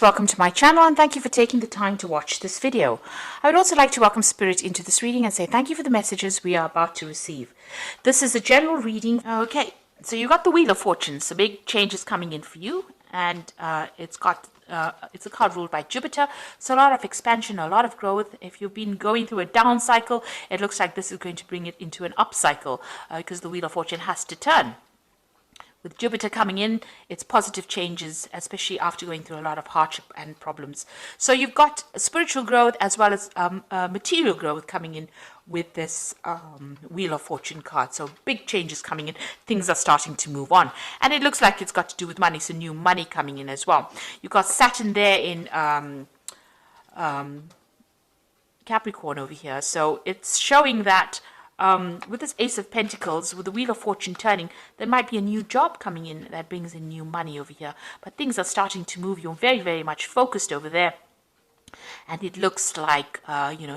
Welcome to my channel and thank you for taking the time to watch this video. I would also like to welcome Spirit into this reading and say thank you for the messages we are about to receive. This is a general reading. Okay, so you got the Wheel of Fortune, so big changes coming in for you, and it's a card ruled by Jupiter, so a lot of expansion, a lot of growth. If you've been going through a down cycle, it looks like this is going to bring it into an up cycle because the Wheel of Fortune has to turn. With Jupiter coming in, it's positive changes, especially after going through a lot of hardship and problems. So you've got spiritual growth as well as material growth coming in with this Wheel of Fortune card. So big changes coming in. Things are starting to move on. And it looks like it's got to do with money, so new money coming in as well. You've got Saturn there in Capricorn over here. So it's showing that with this Ace of Pentacles, with the Wheel of Fortune turning, there might be a new job coming in that brings in new money over here. But things are starting to move. You're very, very much focused over there. And it looks like,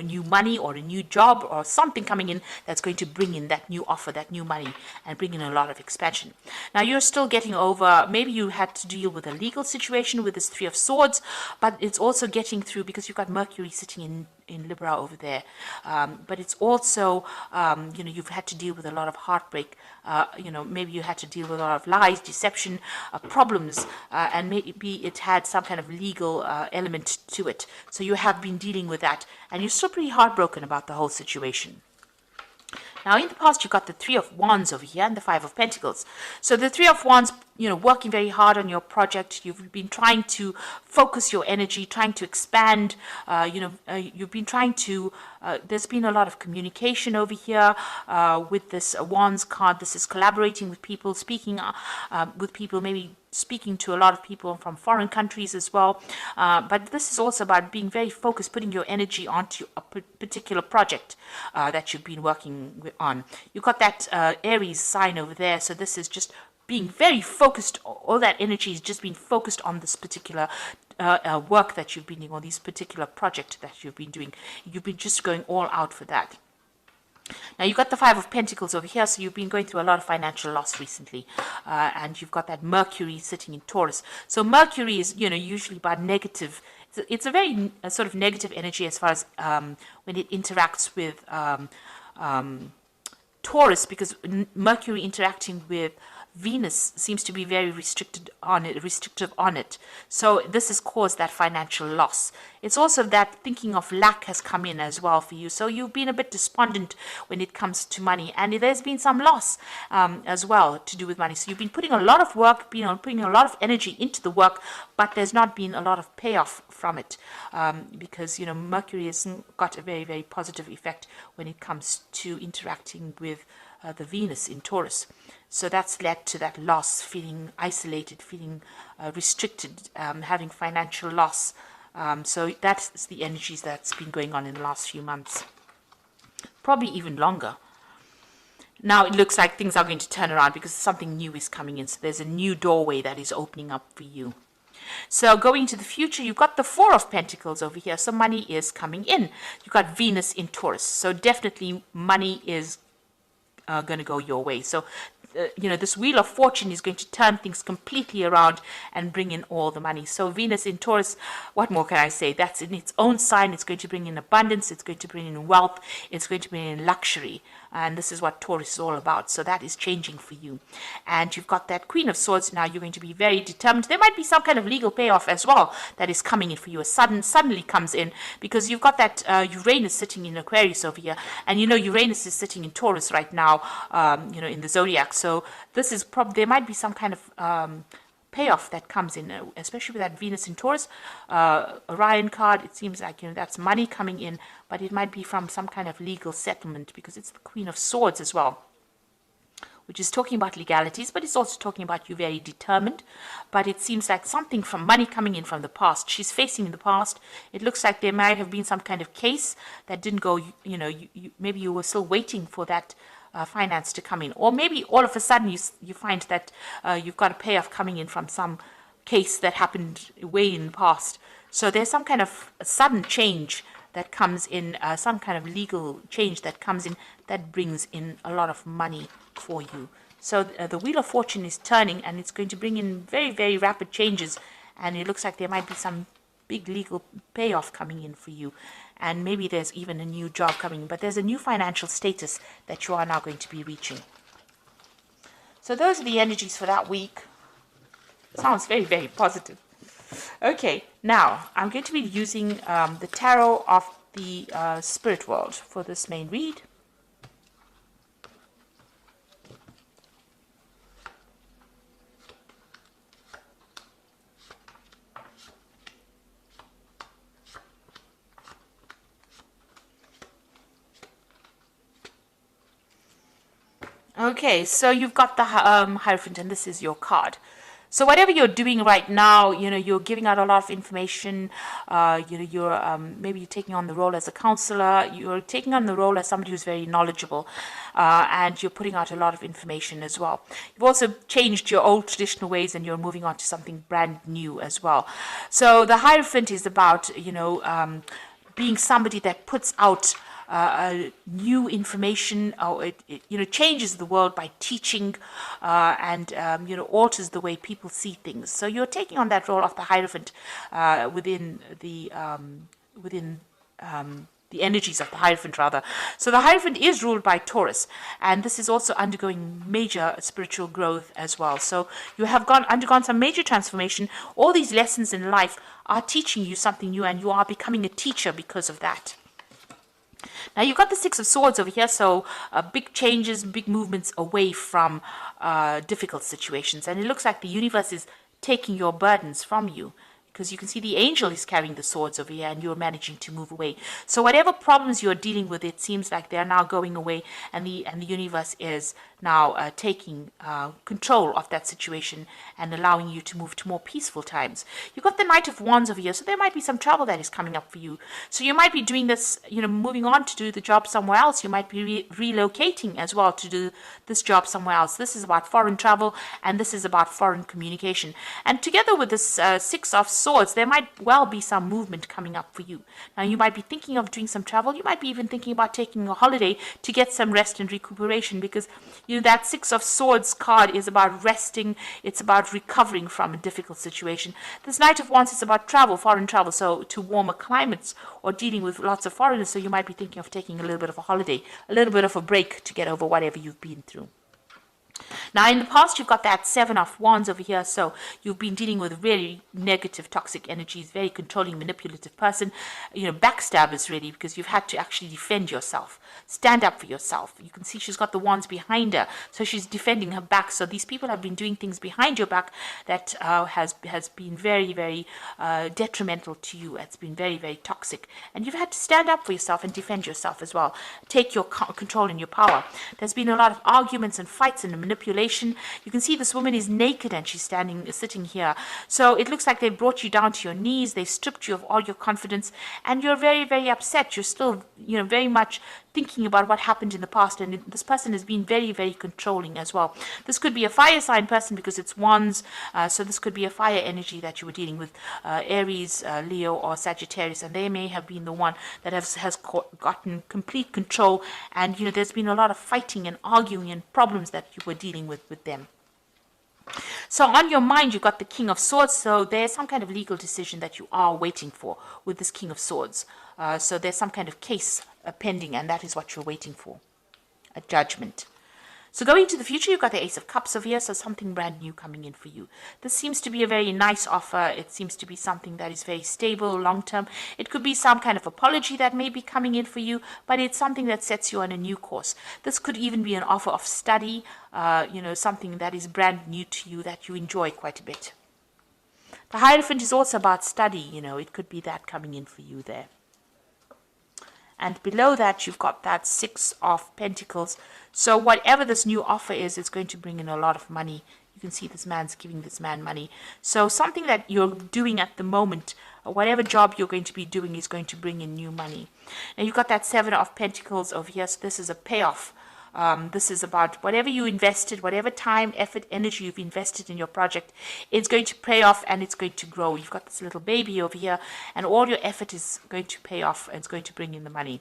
new money or a new job or something coming in that's going to bring in that new offer, that new money, and bring in a lot of expansion. Now, you're still getting over, maybe you had to deal with a legal situation with this Three of Swords, but it's also getting through because you've got Mercury sitting in Libra over there. But it's also, you've had to deal with a lot of heartbreak. Maybe you had to deal with a lot of lies, deception, problems, and maybe it had some kind of legal element to it. So you have been dealing with that, and you're still pretty heartbroken about the whole situation. Now, in the past, you got the Three of Wands over here and the Five of Pentacles. So the Three of Wands, working very hard on your project. You've been trying to focus your energy, trying to expand. You've been trying to, there's been a lot of communication over here with this Wands card. This is collaborating with people, speaking with people, maybe speaking to a lot of people from foreign countries as well. But this is also about being very focused, putting your energy onto a particular project that you've been working on. You've got that Aries sign over there. So this is just being very focused. All that energy is just being focused on this particular work that you've been doing, or this particular project that you've been doing. You've been just going all out for that. Now, you've got the Five of Pentacles over here, so you've been going through a lot of financial loss recently. And you've got that Mercury sitting in Taurus. So Mercury is, usually about negative. It's a very sort of negative energy as far as when it interacts with Taurus, because Mercury interacting with Venus seems to be very restrictive on it. So this has caused that financial loss. It's also that thinking of lack has come in as well for you. So you've been a bit despondent when it comes to money, and there's been some loss as well to do with money. So you've been putting a lot of work, putting a lot of energy into the work, but there's not been a lot of payoff from it because Mercury has got a very, very positive effect when it comes to interacting with the Venus in Taurus. So that's led to that loss, feeling isolated, feeling restricted, having financial loss. So that's the energies that's been going on in the last few months, probably even longer. Now it looks like things are going to turn around because something new is coming in. So there's a new doorway that is opening up for you. So going into the future, you've got the Four of Pentacles over here. So money is coming in. You've got Venus in Taurus. So definitely money is going to go your way. So this Wheel of Fortune is going to turn things completely around and bring in all the money. So Venus in Taurus, what more can I say? That's in its own sign. It's going to bring in abundance. It's going to bring in wealth. It's going to bring in luxury. And this is what Taurus is all about. So that is changing for you. And you've got that Queen of Swords. Now you're going to be very determined. There might be some kind of legal payoff as well that is coming in for you. Suddenly comes in because you've got that Uranus sitting in Aquarius over here. And Uranus is sitting in Taurus right now, in the zodiac. So this is probably, there might be some kind of payoff that comes in, especially with that Venus in Taurus. Orion card, it seems like, that's money coming in, but it might be from some kind of legal settlement because it's the Queen of Swords as well, which is talking about legalities, but it's also talking about you very determined. But it seems like something from money coming in from the past. She's facing the past. It looks like there might have been some kind of case that didn't go, maybe you were still waiting for that finance to come in, or maybe all of a sudden you find that you've got a payoff coming in from some case that happened way in the past. So there's some kind of a sudden change that comes in, some kind of legal change that comes in that brings in a lot of money for you. So the Wheel of Fortune is turning, and it's going to bring in very, very rapid changes and it looks like there might be some big legal payoff coming in for you, and maybe there's even a new job coming, but there's a new financial status that you are now going to be reaching. So those are the energies for that week. Sounds very, very positive. Okay, now I'm going to be using the tarot of the spirit world for this main read. Okay, so you've got the Hierophant, and this is your card. So whatever you're doing right now, you're giving out a lot of information. You're maybe you're taking on the role as a counselor. You're taking on the role as somebody who's very knowledgeable, and you're putting out a lot of information as well. You've also changed your old traditional ways, and you're moving on to something brand new as well. So the Hierophant is about being somebody that puts out new information, or it changes the world by teaching, and alters the way people see things. So you're taking on that role of the Hierophant within the energies of the Hierophant, rather. So the Hierophant is ruled by Taurus, and this is also undergoing major spiritual growth as well. So you have undergone some major transformation. All these lessons in life are teaching you something new, and you are becoming a teacher because of that. Now you've got the Six of Swords over here, so big changes, big movements away from difficult situations. And it looks like the universe is taking your burdens from you, because you can see the angel is carrying the swords over here, and you're managing to move away. So whatever problems you're dealing with, it seems like they're now going away, and the universe is now taking control of that situation and allowing you to move to more peaceful times. You've got the Knight of Wands over here, so there might be some trouble that is coming up for you. So you might be doing this, moving on to do the job somewhere else. You might be relocating as well to do this job somewhere else. This is about foreign travel, and this is about foreign communication. And together with this Six of Swords, there might well be some movement coming up for you. Now you might be thinking of doing some travel. You might be even thinking about taking a holiday to get some rest and recuperation, because that Six of Swords card is about resting. It's about recovering from a difficult situation. This Knight of Wands is about travel, foreign travel, so to warmer climates, or dealing with lots of foreigners. So you might be thinking of taking a little bit of a holiday, a little bit of a break to get over whatever you've been through. Now, in the past, you've got that Seven of Wands over here. So you've been dealing with really negative, toxic energies, very controlling, manipulative person, backstabbers, really, because you've had to actually defend yourself, stand up for yourself. You can see she's got the wands behind her, so she's defending her back. So these people have been doing things behind your back that has been very, very detrimental to you. It's been very, very toxic. And you've had to stand up for yourself and defend yourself as well. Take your control and your power. There's been a lot of arguments and fights and manipulation. You can see this woman is naked and she's sitting here. So it looks like they brought you down to your knees. They stripped you of all your confidence, and you're very, very upset. You're still, very much thinking about what happened in the past, and this person has been very, very controlling as well. This could be a fire sign person because it's wands, so this could be a fire energy that you were dealing with, Aries, Leo, or Sagittarius, and they may have been the one that has gotten complete control, and there's been a lot of fighting and arguing and problems that you were dealing with them. So on your mind, you've got the King of Swords. So there's some kind of legal decision that you are waiting for with this King of Swords. So there's some kind of case pending, and that is what you're waiting for, a judgment. So going to the future, you've got the Ace of Cups over here, so something brand new coming in for you. This seems to be a very nice offer. It seems to be something that is very stable, long-term. It could be some kind of apology that may be coming in for you, but it's something that sets you on a new course. This could even be an offer of study, something that is brand new to you that you enjoy quite a bit. The Hierophant is also about study, it could be that coming in for you there. And below that, you've got that Six of Pentacles. So whatever this new offer is, it's going to bring in a lot of money. You can see this man's giving this man money. So something that you're doing at the moment, whatever job you're going to be doing, is going to bring in new money. Now you've got that Seven of Pentacles over here. So this is a payoff. This is about whatever you invested, whatever time, effort, energy you've invested in your project, it's going to pay off and it's going to grow. You've got this little baby over here, and all your effort is going to pay off and it's going to bring in the money.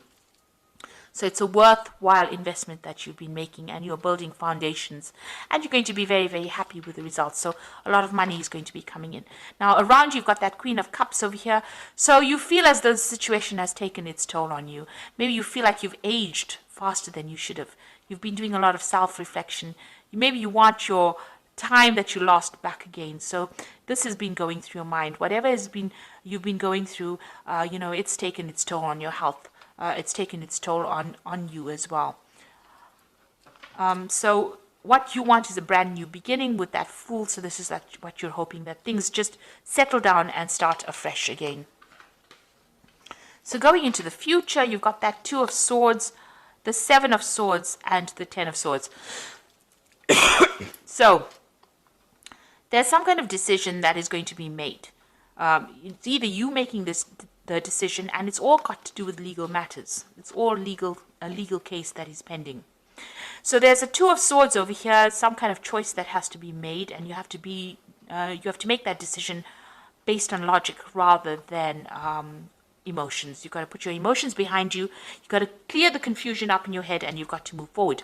So it's a worthwhile investment that you've been making, and you're building foundations, and you're going to be very, very happy with the results. So a lot of money is going to be coming in. Now around you've got that Queen of Cups over here. So you feel as though the situation has taken its toll on you. Maybe you feel like you've aged faster than you should have. You've been doing a lot of self-reflection. Maybe you want your time that you lost back again. So this has been going through your mind. Whatever you've been going through, it's taken its toll on your health. It's taken its toll on you as well. So what you want is a brand new beginning with that Fool. So this is what you're hoping, that things just settle down and start afresh again. So going into the future, you've got that Two of Swords, the Seven of Swords, and the Ten of Swords. So there's some kind of decision that is going to be made. It's either you making the decision, and it's all got to do with legal matters. It's all a legal case that is pending. So there's a Two of Swords over here, some kind of choice that has to be made, and you have to make that decision based on logic rather than emotions. You've got to put your emotions behind you. You've got to clear the confusion up in your head, and you've got to move forward.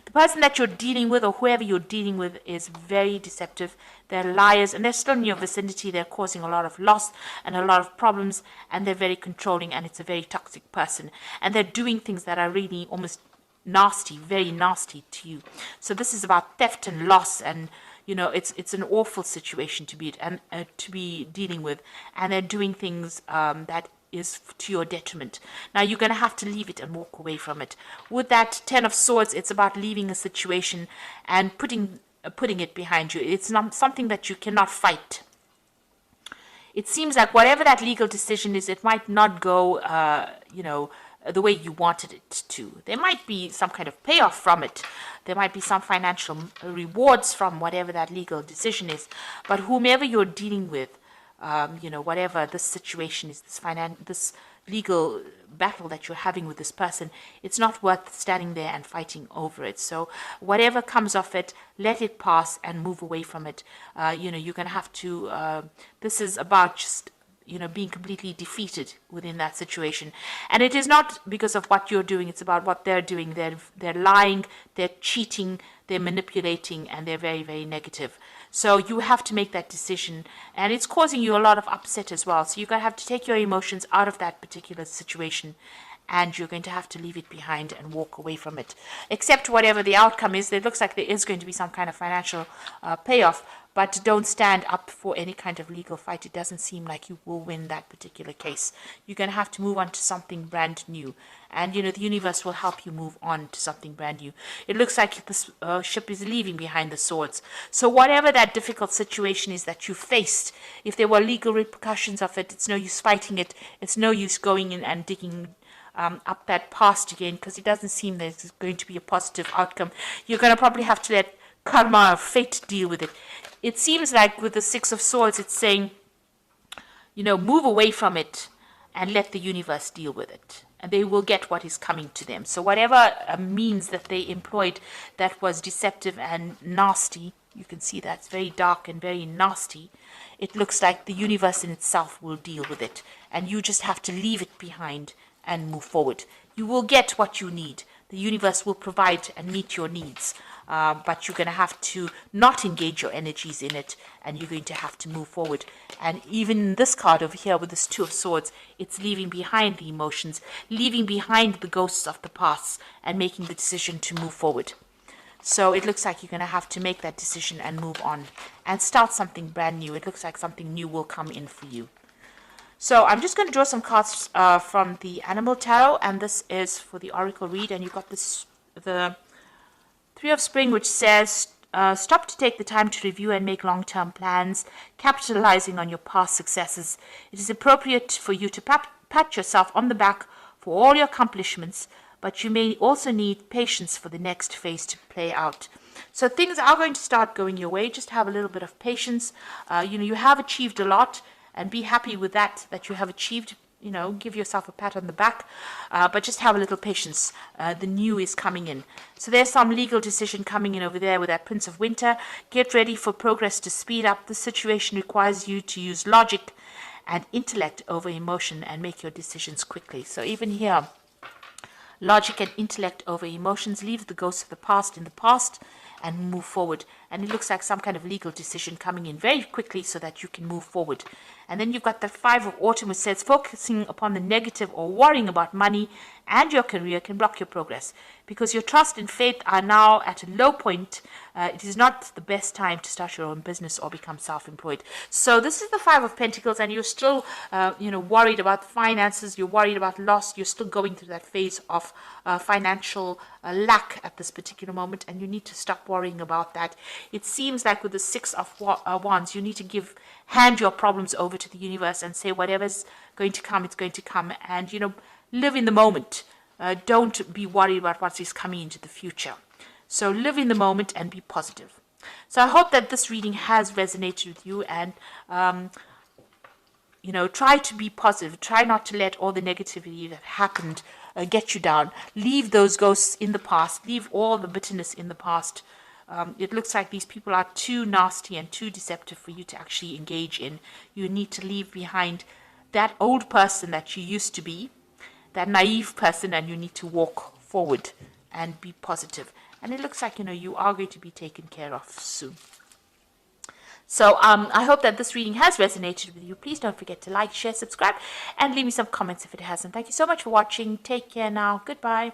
The person that you're dealing with, or whoever you're dealing with, is very deceptive. They're liars, and they're still in your vicinity. They're causing a lot of loss and a lot of problems, and they're very controlling, and it's a very toxic person. And they're doing things that are really almost nasty, very nasty to you. So this is about theft and loss, and it's an awful situation to be dealing with, and they're doing things that is to your detriment. Now you're going to have to leave it and walk away from it. With that Ten of Swords, it's about leaving a situation and putting it behind you. It's not something that you cannot fight. It seems like whatever that legal decision is, it might not go, the way you wanted it to. There might be some kind of payoff from it. There might be some financial rewards from whatever that legal decision is. But whomever you're dealing with, whatever this situation is, this legal battle that you're having with this person, it's not worth standing there and fighting over it. So whatever comes of it, let it pass and move away from it. You're going to have to, this is about just, being completely defeated within that situation. And it is not because of what you're doing, it's about what they're doing. They're lying, they're cheating, they're manipulating, and they're very, very negative. So you have to make that decision, and it's causing you a lot of upset as well. So you're going to have to take your emotions out of that particular situation, and you're going to have to leave it behind and walk away from it. Except whatever the outcome is, it looks like there is going to be some kind of financial payoff, but don't stand up for any kind of legal fight. It doesn't seem like you will win that particular case. You're going to have to move on to something brand new. And, the universe will help you move on to something brand new. It looks like this ship is leaving behind the swords. So whatever that difficult situation is that you faced, if there were legal repercussions of it, it's no use fighting it. It's no use going in and digging up that past again, because it doesn't seem there's going to be a positive outcome. You're going to probably have to let karma or fate deal with it. It seems like with the Six of Swords, it's saying, move away from it and let the universe deal with it. And they will get what is coming to them. So whatever means that they employed that was deceptive and nasty, you can see that's very dark and very nasty. It looks like the universe in itself will deal with it. And you just have to leave it behind and move forward. You will get what you need. The universe will provide and meet your needs. But you're going to have to not engage your energies in it, and you're going to have to move forward. And even this card over here with this Two of Swords, it's leaving behind the emotions, leaving behind the ghosts of the past, and making the decision to move forward. So it looks like you're going to have to make that decision and move on and start something brand new. It looks like something new will come in for you. So I'm just going to draw some cards from the Animal Tarot, and this is for the Oracle read. And you've got the Three of Spring, which says, stop to take the time to review and make long-term plans, capitalizing on your past successes. It is appropriate for you to pat yourself on the back for all your accomplishments, but you may also need patience for the next phase to play out. So things are going to start going your way. Just have a little bit of patience. You have achieved a lot, and be happy with that you have achieved. Give yourself a pat on the back, but just have a little patience. The new is coming in. So there's some legal decision coming in over there with that Prince of Winter. Get ready for progress to speed up. The situation requires you to use logic and intellect over emotion and make your decisions quickly. So even here, logic and intellect over emotions. Leave the ghosts of the past in the past and move forward. And it looks like some kind of legal decision coming in very quickly so that you can move forward. And then you've got the Five of Autumn, which says focusing upon the negative or worrying about money and your career can block your progress because your trust and faith are now at a low point. It is not the best time to start your own business or become self-employed. So this is the Five of Pentacles, and you're still, worried about finances. You're worried about loss. You're still going through that phase of financial lack at this particular moment, and you need to stop worrying about that. It seems like with the Six of Wands, you need to hand your problems over to the universe and say whatever's going to come, it's going to come, and live in the moment. Don't be worried about what is coming into the future. So live in the moment and be positive. So I hope that this reading has resonated with you, and try to be positive. Try not to let all the negativity that happened get you down. Leave those ghosts in the past. Leave all the bitterness in the past. It looks like these people are too nasty and too deceptive for you to actually engage in. You need to leave behind that old person that you used to be, that naive person, and you need to walk forward and be positive. And it looks like, you are going to be taken care of soon. So I hope that this reading has resonated with you. Please don't forget to like, share, subscribe, and leave me some comments if it hasn't. Thank you so much for watching. Take care now. Goodbye.